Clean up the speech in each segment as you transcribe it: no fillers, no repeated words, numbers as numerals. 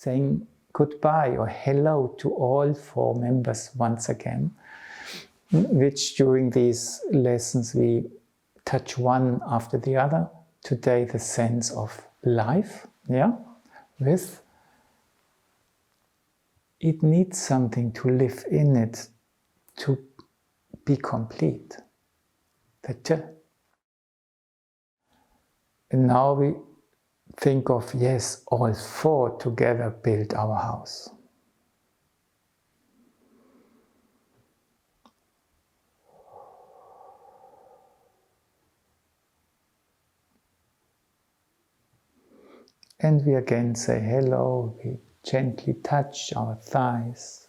saying goodbye or hello to all 4 members once again, which during these lessons we touch one after the other. Today the sense of life, with it needs something to live in it to be complete. And now we think of, yes, all 4 together build our house. And we again say hello, we gently touch our thighs,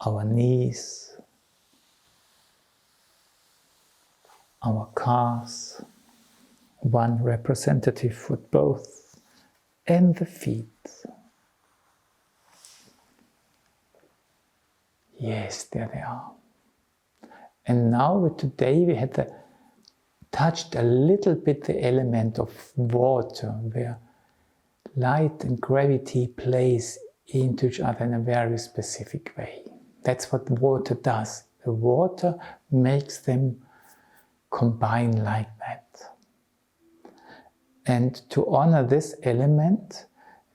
our knees, our calves, one representative foot both, and the feet. Yes, there they are. And now today we had touched a little bit the element of water, where light and gravity plays into each other in a very specific way. That's what water does. The water makes them combine like that. And to honor this element,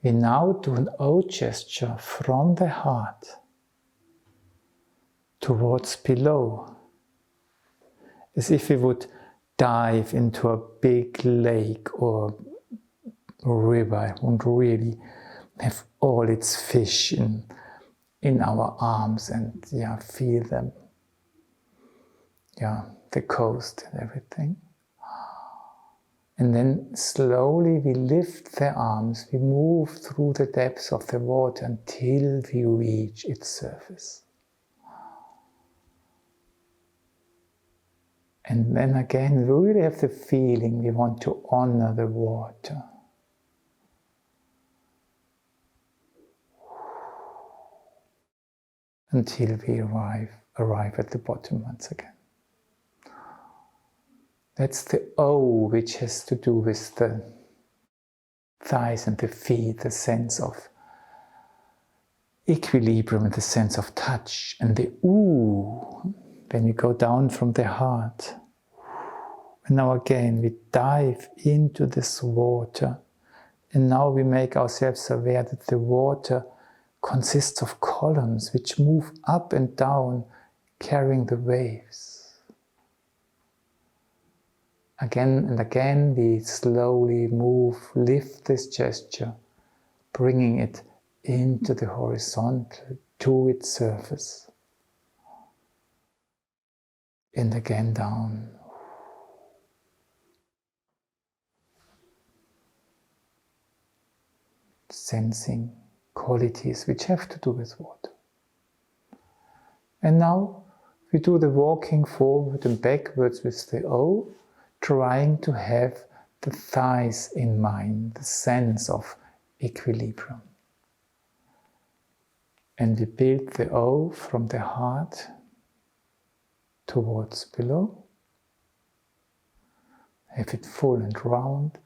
we now do an O gesture from the heart towards below, as if we would dive into a big lake or river and really have all its fish in our arms and feel them, the coast and everything. And then slowly we lift the arms, we move through the depths of the water until we reach its surface. And then again, we really have the feeling we want to honor the water. Until we arrive at the bottom once again. That's the O, which has to do with the thighs and the feet, the sense of equilibrium and the sense of touch. And the U, when you go down from the heart. And now again we dive into this water. And now we make ourselves aware that the water consists of columns which move up and down, carrying the waves. Again and again we slowly lift this gesture, bringing it into the horizontal, to its surface. And again down. Sensing qualities which have to do with water. And now we do the walking forward and backwards with the O, trying to have the thighs in mind, the sense of equilibrium. And we build the O from the heart towards below. Have it full and round,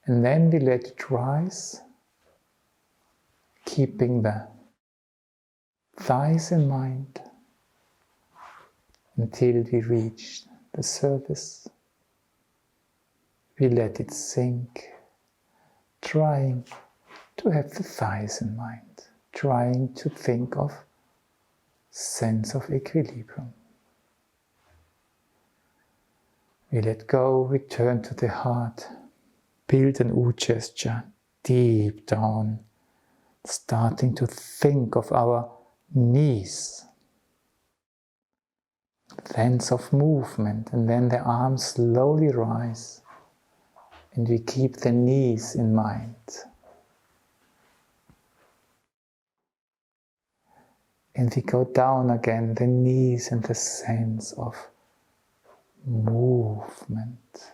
and then we let it rise, keeping the thighs in mind until we reach the surface. We let it sink, trying to have the thighs in mind, trying to think of sense of equilibrium. We let go, return to the heart, build an U gesture deep down, starting to think of our knees, sense of movement, and then the arms slowly rise, and we keep the knees in mind. And we go down again, the knees and the sense of movement.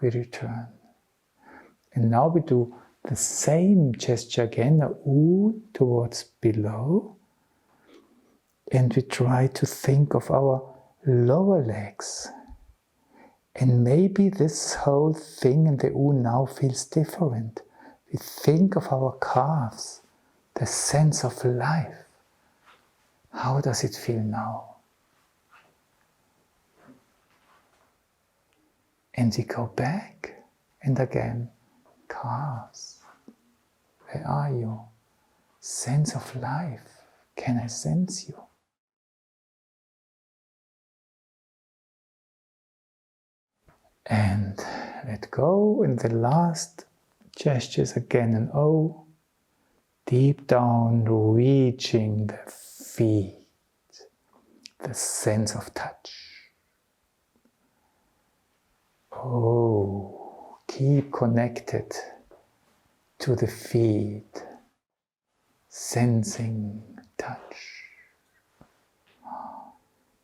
We return. And now we do the same gesture again, a U towards below. And we try to think of our lower legs And maybe this whole thing in the U now feels different. We think of our calves, the sense of life. How does it feel now? And we go back and again, calves, where are you? Sense of life, can I sense you? And let go, and the last gestures again an O, deep down reaching the feet, the sense of touch. Oh, keep connected to the feet, sensing touch.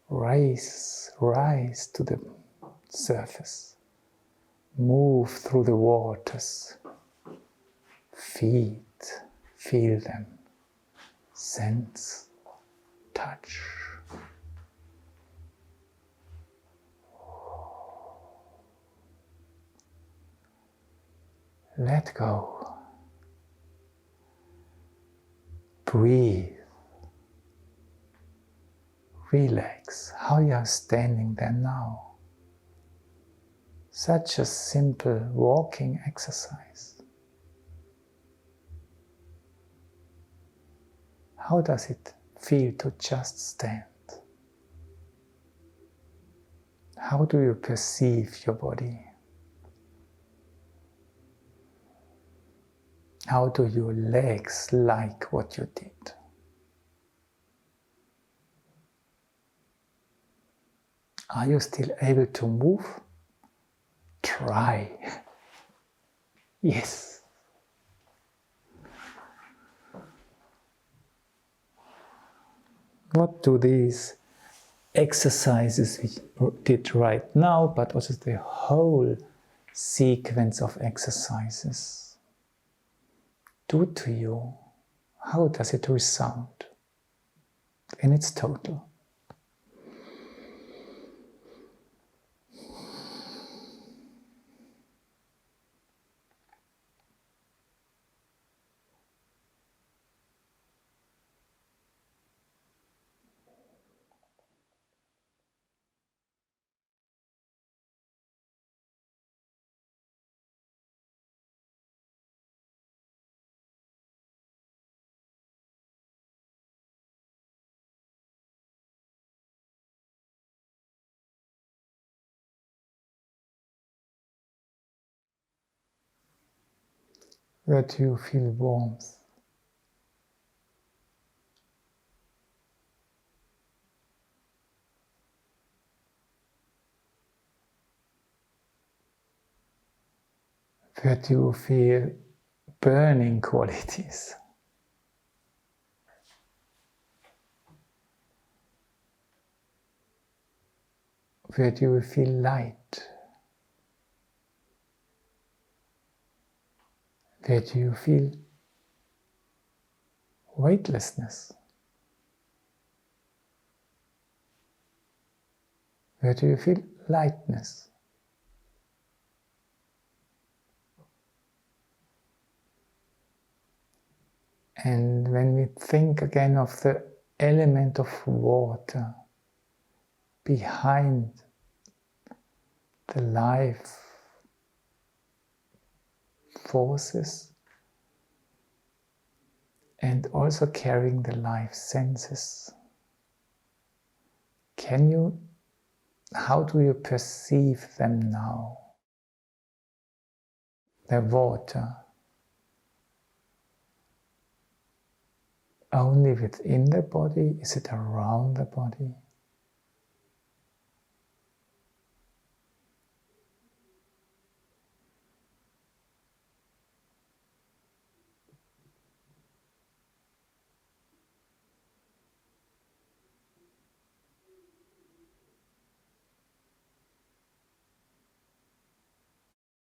Rise to the surface. Move through the waters. Feet, feel them. Sense, touch. Let go. Breathe. Relax. How you are standing there now. Such a simple walking exercise. How does it feel to just stand? How do you perceive your body? How do your legs like what you did? Are you still able to move? Try. Yes. What do these exercises we did right now, but also the whole sequence of exercises do to you? How does it resound in its total? Where do you feel warmth? Where do you feel burning qualities? Where do you feel light? Where do you feel weightlessness? Where do you feel lightness? And when we think again of the element of water behind the life forces and also carrying the life senses, how do you perceive them now? The water only within the body? Is it around the body?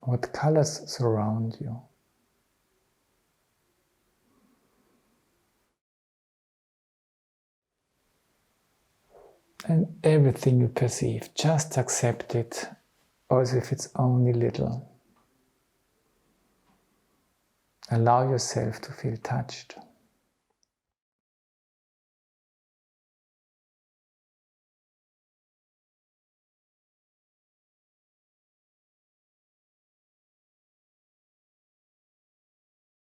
What colors surround you? And everything you perceive, just accept it also if it's only little. Allow yourself to feel touched.